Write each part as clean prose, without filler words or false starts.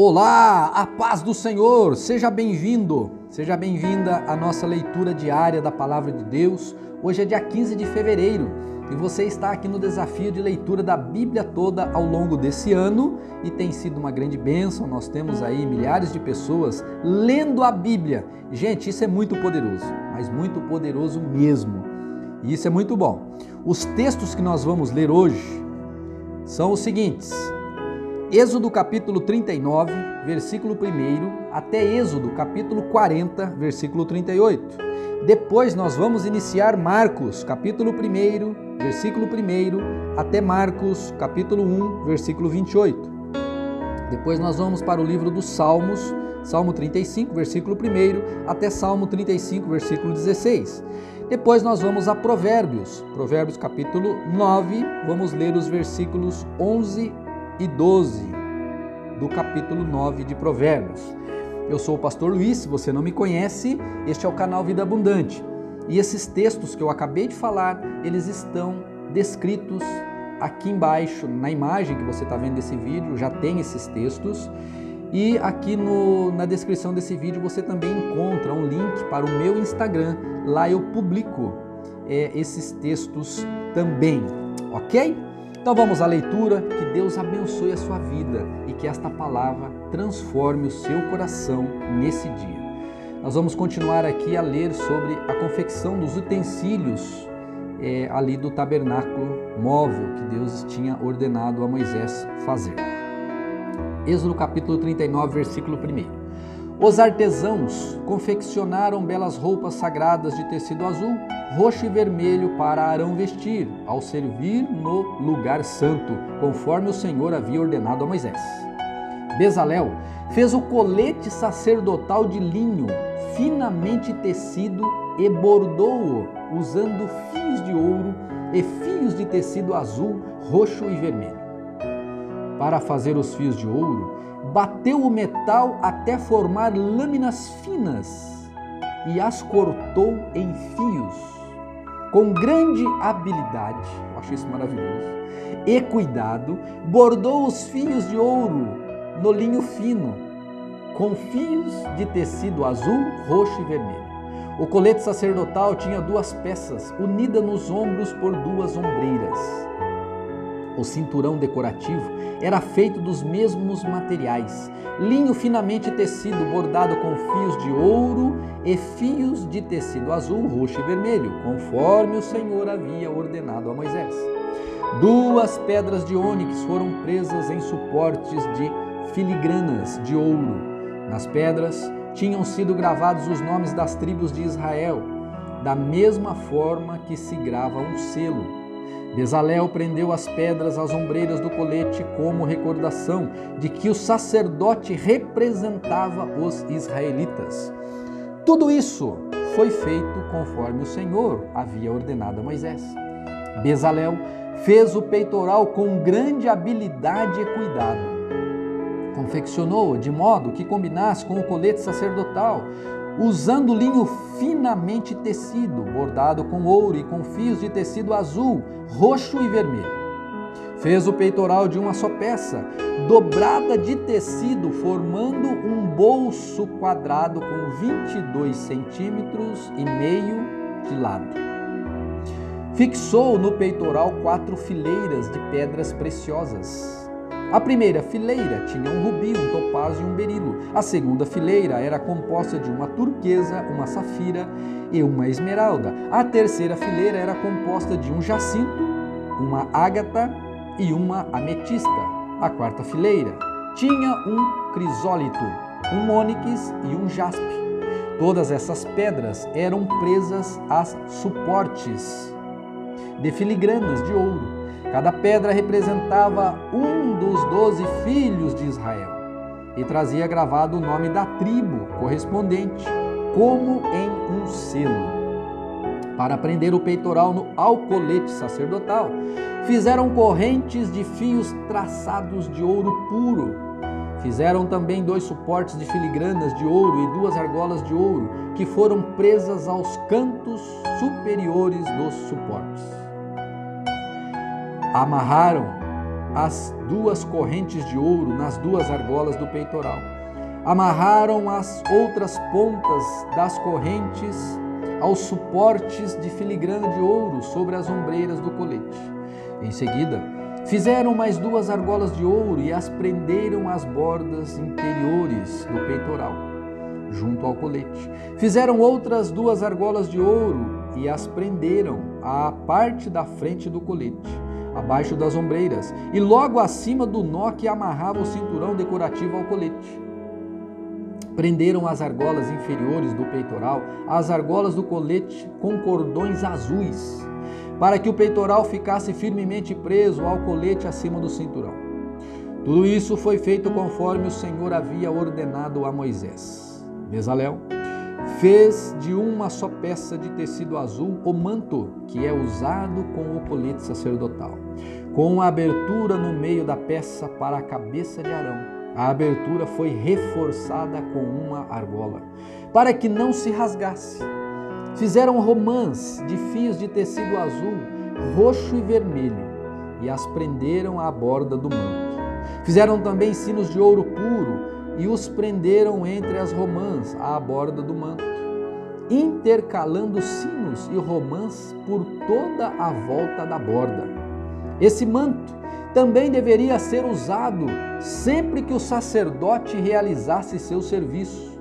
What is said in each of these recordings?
Olá, a paz do Senhor, seja bem-vindo, seja bem-vinda à nossa leitura diária da Palavra de Deus. Hoje é dia 15 de fevereiro e você está aqui no desafio de leitura da Bíblia toda ao longo desse ano e tem sido uma grande bênção. Nós temos aí milhares de pessoas lendo a Bíblia. Gente, isso é muito poderoso, mas muito poderoso mesmo. E isso é muito bom. Os textos que nós vamos ler hoje são os seguintes: Êxodo capítulo 39, versículo 1 até Êxodo capítulo 40, versículo 38. Depois nós vamos iniciar Marcos capítulo 1, versículo 1 até Marcos capítulo 1, versículo 28. Depois nós vamos para o livro dos Salmos, Salmo 35, versículo 1 até Salmo 35, versículo 16. Depois nós vamos a Provérbios, Provérbios capítulo 9, vamos ler os versículos 11 e 12 do capítulo 9 de Provérbios. Eu sou o pastor Luiz, se você não me conhece, este é o canal Vida Abundante. E esses textos que eu acabei de falar, eles estão descritos aqui embaixo, na imagem que você está vendo desse vídeo, já tem esses textos. E aqui na descrição desse vídeo você também encontra um link para o meu Instagram. Lá eu publico esses textos também, ok? Então vamos à leitura, que Deus abençoe a sua vida e que esta palavra transforme o seu coração nesse dia. Nós vamos continuar aqui a ler sobre a confecção dos utensílios ali do tabernáculo móvel que Deus tinha ordenado a Moisés fazer. Êxodo capítulo 39, versículo 1. Os artesãos confeccionaram belas roupas sagradas de tecido azul, roxo e vermelho para Arão vestir, ao servir no lugar santo, conforme o Senhor havia ordenado a Moisés. Bezalel fez o colete sacerdotal de linho, finamente tecido, e bordou-o, usando fios de ouro e fios de tecido azul, roxo e vermelho. Para fazer os fios de ouro, bateu o metal até formar lâminas finas e as cortou em fios. Com grande habilidade, eu acho isso maravilhoso, e cuidado, bordou os fios de ouro no linho fino, com fios de tecido azul, roxo e vermelho. O colete sacerdotal tinha 2 peças, unidas nos ombros por 2 ombreiras. O cinturão decorativo era feito dos mesmos materiais, linho finamente tecido, bordado com fios de ouro e fios de tecido azul, roxo e vermelho, conforme o Senhor havia ordenado a Moisés. 2 pedras de ônix foram presas em suportes de filigranas de ouro. Nas pedras tinham sido gravados os nomes das tribos de Israel, da mesma forma que se grava um selo. Bezalel prendeu as pedras às ombreiras do colete como recordação de que o sacerdote representava os israelitas. Tudo isso foi feito conforme o Senhor havia ordenado a Moisés. Bezalel fez o peitoral com grande habilidade e cuidado. Confeccionou-o de modo que combinasse com o colete sacerdotal, usando linho finamente tecido, bordado com ouro e com fios de tecido azul, roxo e vermelho. Fez o peitoral de uma só peça, dobrada de tecido, formando um bolso quadrado com 22 centímetros e meio de lado. Fixou no peitoral 4 fileiras de pedras preciosas. A primeira fileira tinha um rubi, um topázio e um berilo. A segunda fileira era composta de uma turquesa, uma safira e uma esmeralda. A terceira fileira era composta de um jacinto, uma ágata e uma ametista. A quarta fileira tinha um crisólito, um ônix e um jaspe. Todas essas pedras eram presas a suportes de filigranas de ouro. Cada pedra representava um dos 12 filhos de Israel e trazia gravado o nome da tribo correspondente, como em um selo. Para prender o peitoral ao colete sacerdotal, fizeram correntes de fios traçados de ouro puro. Fizeram também 2 suportes de filigranas de ouro e 2 argolas de ouro, que foram presas aos cantos superiores dos suportes. Amarraram as 2 correntes de ouro nas 2 argolas do peitoral. Amarraram as outras pontas das correntes aos suportes de filigrana de ouro sobre as ombreiras do colete. Em seguida, fizeram mais 2 argolas de ouro e as prenderam às bordas interiores do peitoral, junto ao colete. Fizeram outras 2 argolas de ouro e as prenderam à parte da frente do colete, abaixo das ombreiras, e logo acima do nó que amarrava o cinturão decorativo ao colete. Prenderam as argolas inferiores do peitoral às argolas do colete com cordões azuis, para que o peitoral ficasse firmemente preso ao colete acima do cinturão. Tudo isso foi feito conforme o Senhor havia ordenado a Moisés. Bezalel fez de uma só peça de tecido azul o manto que é usado com o colete sacerdotal, com uma abertura no meio da peça para a cabeça de Arão. A abertura foi reforçada com uma argola, para que não se rasgasse. Fizeram romãs de fios de tecido azul, roxo e vermelho, e as prenderam à borda do manto. Fizeram também sinos de ouro puro, e os prenderam entre as romãs à borda do manto, intercalando sinos e romãs por toda a volta da borda. Esse manto também deveria ser usado sempre que o sacerdote realizasse seu serviço,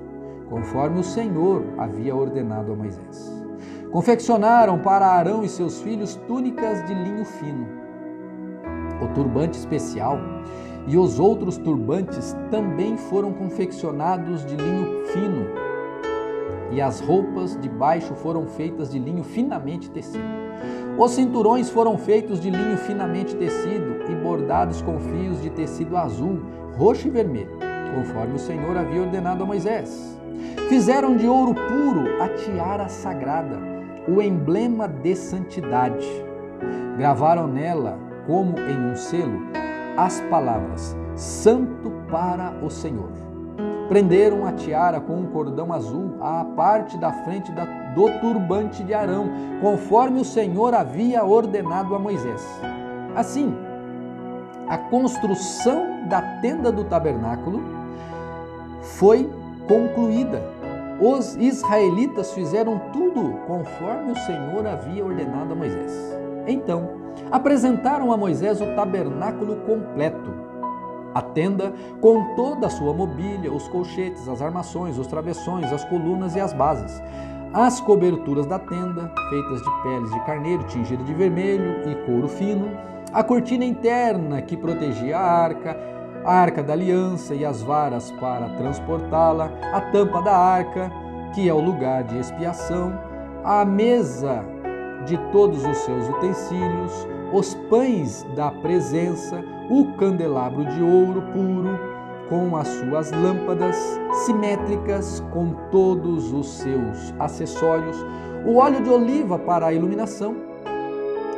conforme o Senhor havia ordenado a Moisés. Confeccionaram para Arão e seus filhos túnicas de linho fino. O turbante especial e os outros turbantes também foram confeccionados de linho fino, e as roupas de baixo foram feitas de linho finamente tecido. Os cinturões foram feitos de linho finamente tecido e bordados com fios de tecido azul, roxo e vermelho, conforme o Senhor havia ordenado a Moisés. Fizeram de ouro puro a tiara sagrada, o emblema de santidade. Gravaram nela, como em um selo, as palavras Santo para o Senhor. Prenderam a tiara com um cordão azul à parte da frente do turbante de Arão, conforme o Senhor havia ordenado a Moisés. Assim, a construção da tenda do tabernáculo foi concluída. Os israelitas fizeram tudo conforme o Senhor havia ordenado a Moisés. Então, apresentaram a Moisés o tabernáculo completo, a tenda com toda a sua mobília, os colchetes, as armações, os travessões, as colunas e as bases, as coberturas da tenda, feitas de peles de carneiro tingida de vermelho e couro fino, a cortina interna que protegia a arca da aliança e as varas para transportá-la, a tampa da arca, que é o lugar de expiação, a mesa de todos os seus utensílios, os pães da presença, o candelabro de ouro puro, com as suas lâmpadas simétricas, com todos os seus acessórios, o óleo de oliva para a iluminação,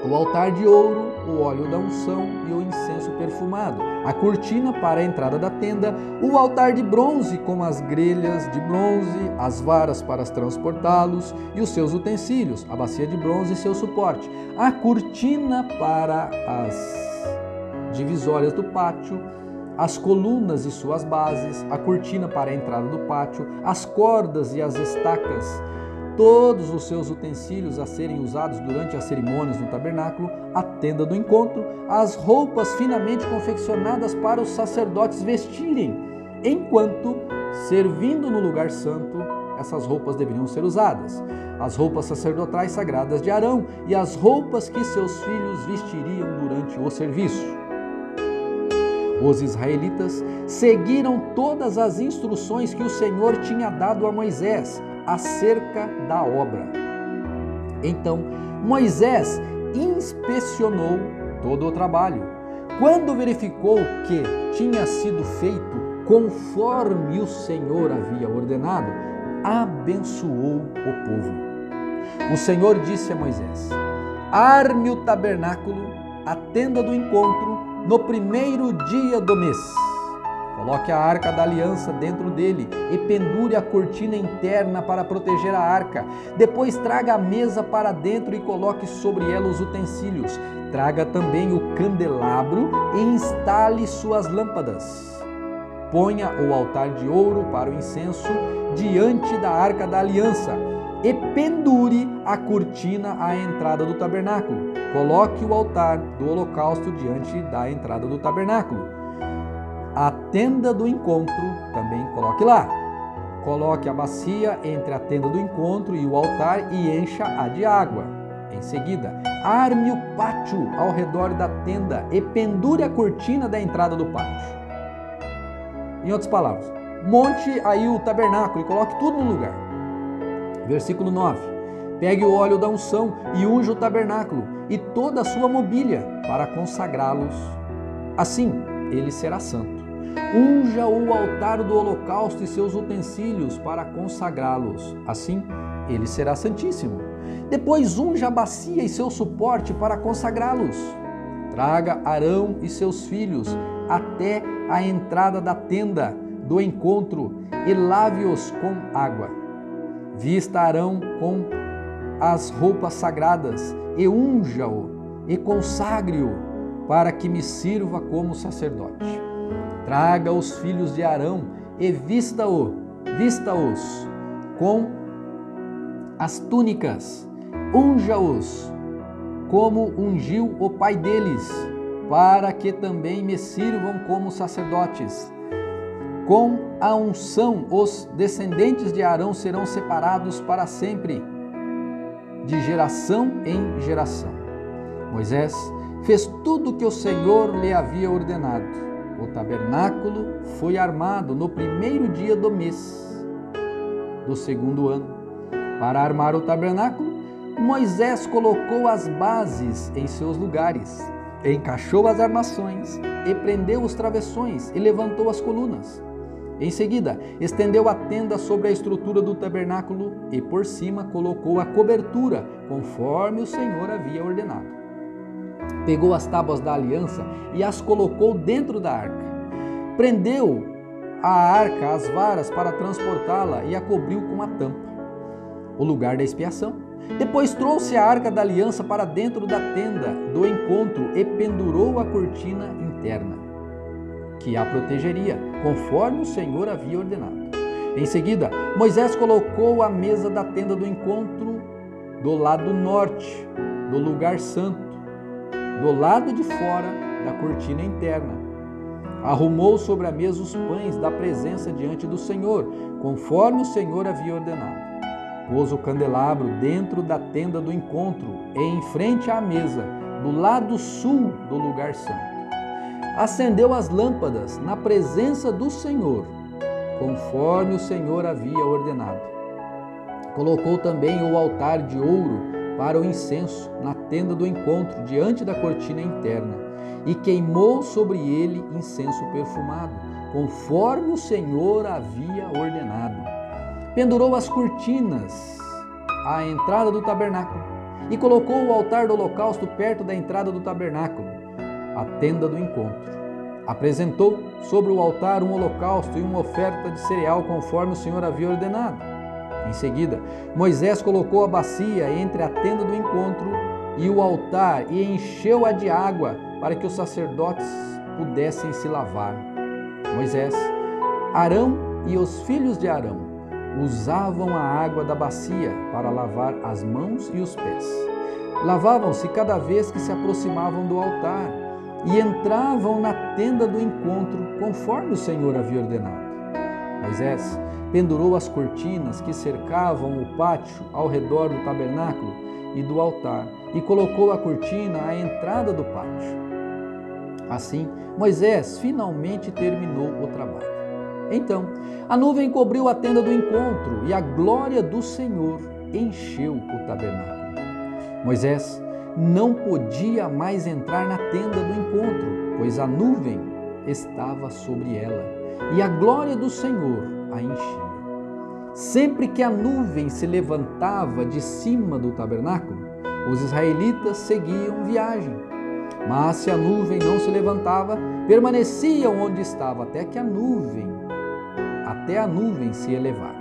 o altar de ouro, o óleo da unção e o incenso perfumado, a cortina para a entrada da tenda, o altar de bronze com as grelhas de bronze, as varas para transportá-los e os seus utensílios, a bacia de bronze e seu suporte, a cortina para as divisórias do pátio, as colunas e suas bases, a cortina para a entrada do pátio, as cordas e as estacas, todos os seus utensílios a serem usados durante as cerimônias no tabernáculo, a tenda do encontro, as roupas finamente confeccionadas para os sacerdotes vestirem, enquanto, servindo no lugar santo, essas roupas deveriam ser usadas, as roupas sacerdotais sagradas de Arão e as roupas que seus filhos vestiriam durante o serviço. Os israelitas seguiram todas as instruções que o Senhor tinha dado a Moisés acerca da obra. Então, Moisés inspecionou todo o trabalho. Quando verificou que tinha sido feito conforme o Senhor havia ordenado, abençoou o povo. O Senhor disse a Moisés: arme o tabernáculo, a tenda do encontro, no primeiro dia do mês. Coloque a arca da aliança dentro dele e pendure a cortina interna para proteger a arca. Depois traga a mesa para dentro e coloque sobre ela os utensílios. Traga também o candelabro e instale suas lâmpadas. Ponha o altar de ouro para o incenso diante da arca da aliança e pendure a cortina à entrada do tabernáculo. Coloque o altar do holocausto diante da entrada do tabernáculo. A tenda do encontro também coloque lá. Coloque a bacia entre a tenda do encontro e o altar e encha-a de água. Em seguida, arme o pátio ao redor da tenda e pendure a cortina da entrada do pátio. Em outras palavras, monte aí o tabernáculo e coloque tudo no lugar. Versículo 9. Pegue o óleo da unção e unja o tabernáculo e toda a sua mobília para consagrá-los. Assim, ele será santo. Unja o altar do holocausto e seus utensílios para consagrá-los. Assim, ele será santíssimo. Depois unja a bacia e seu suporte para consagrá-los. Traga Arão e seus filhos até a entrada da tenda do encontro e lave-os com água. Vista Arão com as roupas sagradas e unja-o e consagre-o para que me sirva como sacerdote. Traga os filhos de Arão e vista-os com as túnicas. Unja-os como ungiu o pai deles, para que também me sirvam como sacerdotes. Com a unção, os descendentes de Arão serão separados para sempre, de geração em geração. Moisés fez tudo o que o Senhor lhe havia ordenado. O tabernáculo foi armado no primeiro dia do mês do segundo ano. Para armar o tabernáculo, Moisés colocou as bases em seus lugares, encaixou as armações e prendeu os travessões e levantou as colunas. Em seguida, estendeu a tenda sobre a estrutura do tabernáculo e por cima colocou a cobertura, conforme o Senhor havia ordenado. Pegou as tábuas da aliança e as colocou dentro da arca. Prendeu a arca às varas para transportá-la e a cobriu com a tampa, o lugar da expiação. Depois trouxe a arca da aliança para dentro da tenda do encontro e pendurou a cortina interna, que a protegeria, conforme o Senhor havia ordenado. Em seguida, Moisés colocou a mesa da tenda do encontro do lado norte do lugar santo, do lado de fora da cortina interna. Arrumou sobre a mesa os pães da presença diante do Senhor, conforme o Senhor havia ordenado. Pôs o candelabro dentro da tenda do encontro e em frente à mesa, do lado sul do lugar santo. Acendeu as lâmpadas na presença do Senhor, conforme o Senhor havia ordenado. Colocou também o altar de ouro para o incenso na tenda do encontro, diante da cortina interna, e queimou sobre ele incenso perfumado, conforme o Senhor havia ordenado. Pendurou as cortinas à entrada do tabernáculo e colocou o altar do holocausto perto da entrada do tabernáculo, a tenda do encontro. Apresentou sobre o altar um holocausto e uma oferta de cereal, conforme o Senhor havia ordenado. Em seguida, Moisés colocou a bacia entre a tenda do encontro e o altar e encheu-a de água para que os sacerdotes pudessem se lavar. Moisés, Arão e os filhos de Arão usavam a água da bacia para lavar as mãos e os pés. Lavavam-se cada vez que se aproximavam do altar e entravam na tenda do encontro, conforme o Senhor havia ordenado. Moisés pendurou as cortinas que cercavam o pátio ao redor do tabernáculo e do altar e colocou a cortina à entrada do pátio. Assim, Moisés finalmente terminou o trabalho. Então, a nuvem cobriu a tenda do encontro e a glória do Senhor encheu o tabernáculo. Moisés não podia mais entrar na tenda do encontro, pois a nuvem estava sobre ela e a glória do Senhor a enchia. Sempre que a nuvem se levantava de cima do tabernáculo, os israelitas seguiam viagem. Mas se a nuvem não se levantava, permaneciam onde estava até a nuvem se elevar.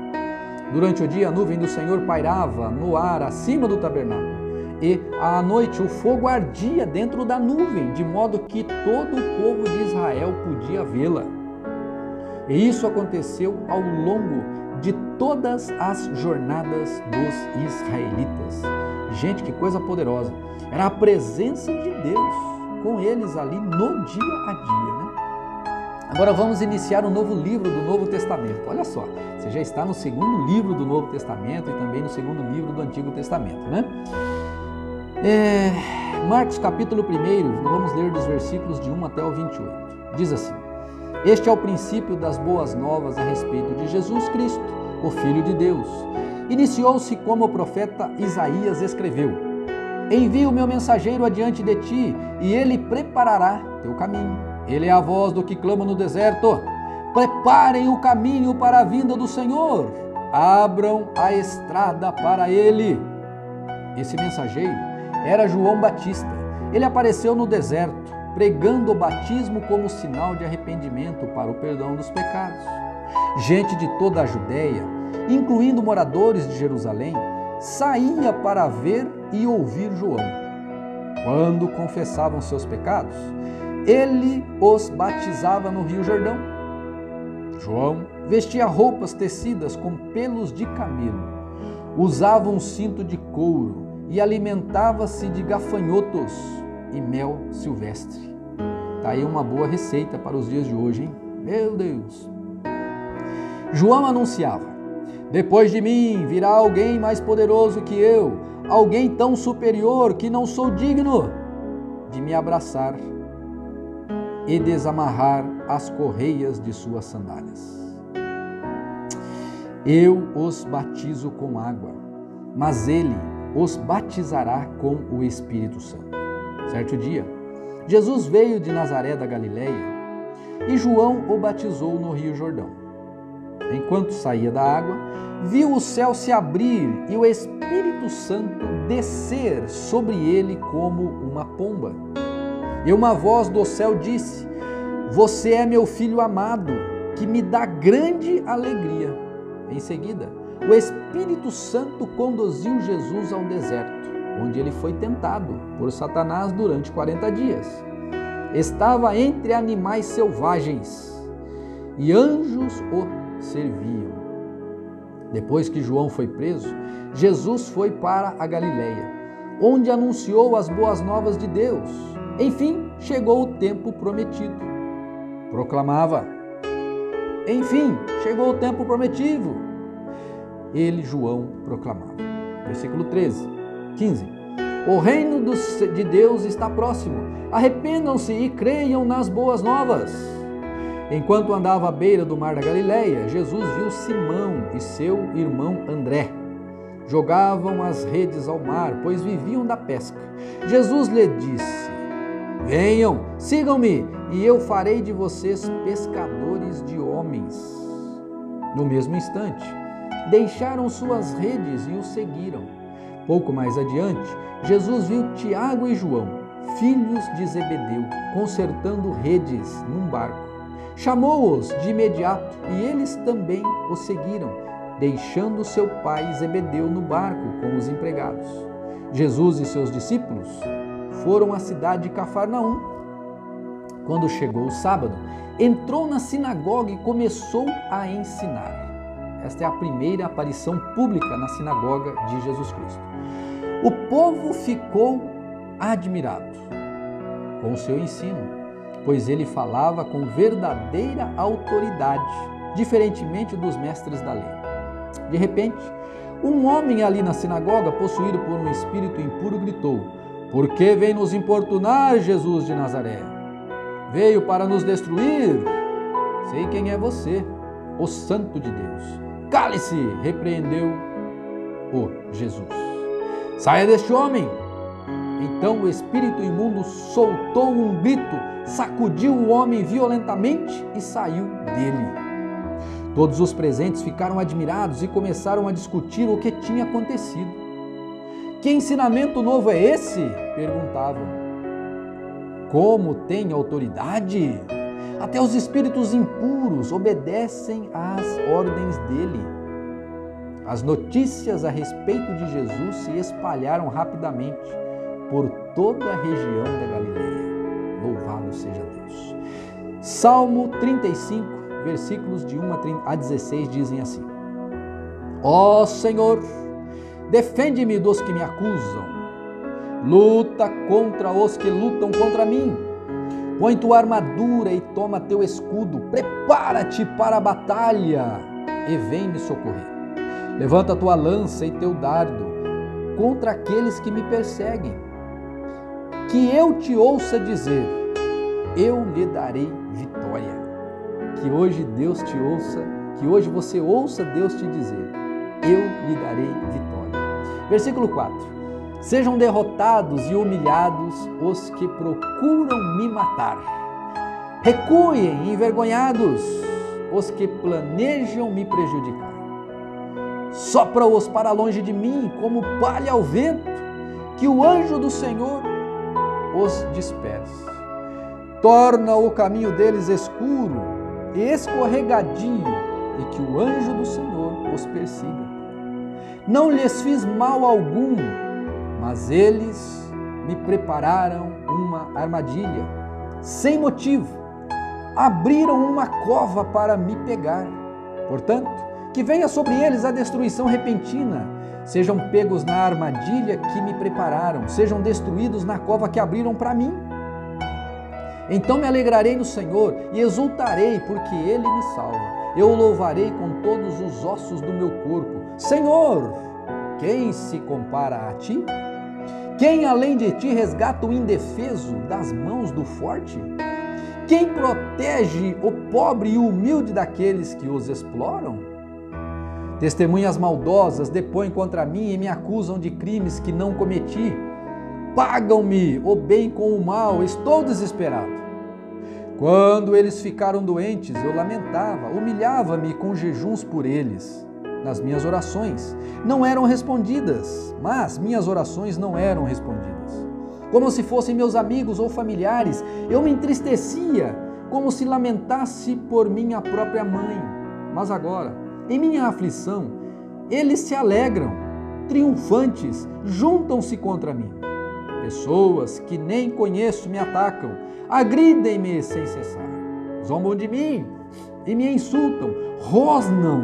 Durante o dia, a nuvem do Senhor pairava no ar acima do tabernáculo, E à noite o fogo ardia dentro da nuvem, de modo que todo o povo de Israel podia vê-la. E isso aconteceu ao longo de todas as jornadas dos israelitas. Gente, que coisa poderosa! Era a presença de Deus com eles ali no dia a dia, né? Agora vamos iniciar um novo livro do Novo Testamento. Olha só, você já está no segundo livro do Novo Testamento e também no segundo livro do Antigo Testamento, né? Marcos capítulo 1, vamos ler dos versículos de 1 até o 28. Diz assim: Este é o princípio das boas novas a respeito de Jesus Cristo, o Filho de Deus. Iniciou-se como o profeta Isaías escreveu: Envio o meu mensageiro adiante de ti, e ele preparará teu caminho. Ele é a voz do que clama no deserto: Preparem o caminho para a vinda do Senhor, abram a estrada para ele. Esse mensageiro era João Batista. Ele apareceu no deserto, pregando o batismo como sinal de arrependimento para o perdão dos pecados. Gente de toda a Judéia, incluindo moradores de Jerusalém, saía para ver e ouvir João. Quando confessavam seus pecados, ele os batizava no Rio Jordão. João vestia roupas tecidas com pelos de camelo, usava um cinto de couro e alimentava-se de gafanhotos e mel silvestre. Tá aí uma boa receita para os dias de hoje, hein? Meu Deus! João anunciava: Depois de mim virá alguém mais poderoso que eu, alguém tão superior que não sou digno de me abraçar e desamarrar as correias de suas sandálias. Eu os batizo com água, mas ele os batizará com o Espírito Santo. Certo dia, Jesus veio de Nazaré da Galileia e João o batizou no Rio Jordão. Enquanto saía da água, viu o céu se abrir e o Espírito Santo descer sobre ele como uma pomba. E uma voz do céu disse: Você é meu filho amado, que me dá grande alegria. Em seguida, o Espírito Santo conduziu Jesus ao deserto, onde ele foi tentado por Satanás durante 40 dias. Estava entre animais selvagens e anjos o serviam. Depois que João foi preso, Jesus foi para a Galileia, onde anunciou as boas novas de Deus. Enfim, chegou o tempo prometido. Proclamava: Enfim, chegou o tempo prometido. Ele, João, proclamava. Versículo 15. O reino de Deus está próximo. Arrependam-se e creiam nas boas novas. Enquanto andava à beira do mar da Galileia, Jesus viu Simão e seu irmão André. Jogavam as redes ao mar, pois viviam da pesca. Jesus lhe disse: Venham, sigam-me, e eu farei de vocês pescadores de homens. No mesmo instante, deixaram suas redes e o seguiram. Pouco mais adiante, Jesus viu Tiago e João, filhos de Zebedeu, consertando redes num barco. Chamou-os de imediato e eles também o seguiram, deixando seu pai Zebedeu no barco com os empregados. Jesus e seus discípulos foram à cidade de Cafarnaum. Quando chegou o sábado, entrou na sinagoga e começou a ensinar. Esta é a primeira aparição pública na sinagoga de Jesus Cristo. O povo ficou admirado com o seu ensino, pois ele falava com verdadeira autoridade, diferentemente dos mestres da lei. De repente, um homem ali na sinagoga, possuído por um espírito impuro, gritou: Por que vem nos importunar, Jesus de Nazaré? Veio para nos destruir? Sei quem é você, o Santo de Deus. Cale-se, repreendeu-o Jesus. Saia deste homem! Então o espírito imundo soltou um grito, sacudiu o homem violentamente e saiu dele. Todos os presentes ficaram admirados e começaram a discutir o que tinha acontecido. Que ensinamento novo é esse? Perguntavam. Como tem autoridade? Até os espíritos impuros obedecem às ordens dele. As notícias a respeito de Jesus se espalharam rapidamente por toda a região da Galileia. Louvado seja Deus. Salmo 35, versículos de 1 a 16 dizem assim: Ó Senhor, defende-me dos que me acusam, luta contra os que lutam contra mim. Põe tua armadura e toma teu escudo, prepara-te para a batalha e vem me socorrer. Levanta tua lança e teu dardo contra aqueles que me perseguem. Que eu te ouça dizer, eu lhe darei vitória. Que hoje Deus te ouça, que hoje você ouça Deus te dizer, eu lhe darei vitória. Versículo 4. Sejam derrotados e humilhados os que procuram me matar. Recuem envergonhados os que planejam me prejudicar. Sopra-os para longe de mim como palha ao vento, que o anjo do Senhor os disperse. Torna o caminho deles escuro e escorregadio, e que o anjo do Senhor os persiga. Não lhes fiz mal algum, mas eles me prepararam uma armadilha. Sem motivo, abriram uma cova para me pegar. Portanto, que venha sobre eles a destruição repentina. Sejam pegos na armadilha que me prepararam. Sejam destruídos na cova que abriram para mim. Então me alegrarei no Senhor e exultarei, porque Ele me salva. Eu o louvarei com todos os ossos do meu corpo. Senhor, quem se compara a ti? Quem além de ti resgata o indefeso das mãos do forte? Quem protege o pobre e o humilde daqueles que os exploram? Testemunhas maldosas depõem contra mim e me acusam de crimes que não cometi. Pagam-me o bem com o mal, estou desesperado. Quando eles ficaram doentes, eu lamentava, humilhava-me com jejuns por eles. Nas minhas orações não eram respondidas, mas minhas orações não eram respondidas. Como se fossem meus amigos ou familiares, eu me entristecia, como se lamentasse por minha própria mãe. Mas agora, em minha aflição, eles se alegram, triunfantes, juntam-se contra mim. Pessoas que nem conheço me atacam, agridem-me sem cessar. Zombam de mim e me insultam, rosnam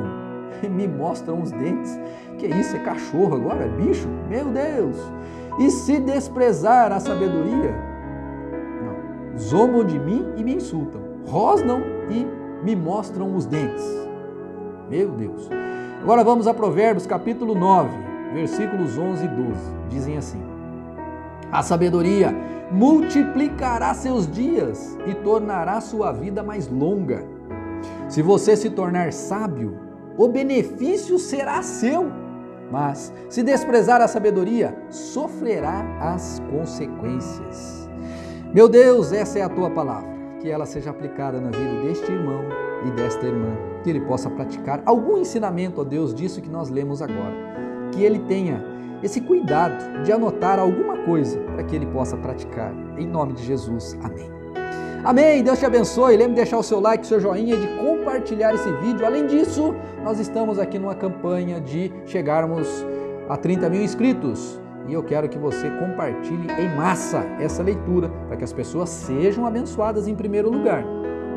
e me mostram os dentes. Que isso, é cachorro agora? É bicho? Meu Deus! E se desprezar a sabedoria? Não. Zombam de mim e me insultam, rosnam e me mostram os dentes. Meu Deus! Agora vamos a Provérbios capítulo 9, versículos 11 e 12. Dizem assim: a sabedoria multiplicará seus dias e tornará sua vida mais longa. Se você se tornar sábio, o benefício será seu. Mas, se desprezar a sabedoria, sofrerá as consequências. Meu Deus, essa é a tua palavra. Que ela seja aplicada na vida deste irmão e desta irmã. Que ele possa praticar algum ensinamento, ó Deus, disso que nós lemos agora. Que ele tenha esse cuidado de anotar alguma coisa para que ele possa praticar. Em nome de Jesus. Amém. Amém, Deus te abençoe. Lembre de deixar o seu like, o seu joinha, de compartilhar esse vídeo. Além disso, nós estamos aqui numa campanha de chegarmos a 30 mil inscritos. E eu quero que você compartilhe em massa essa leitura, para que as pessoas sejam abençoadas em primeiro lugar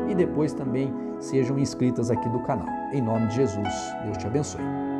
e depois também sejam inscritas aqui do canal. Em nome de Jesus, Deus te abençoe.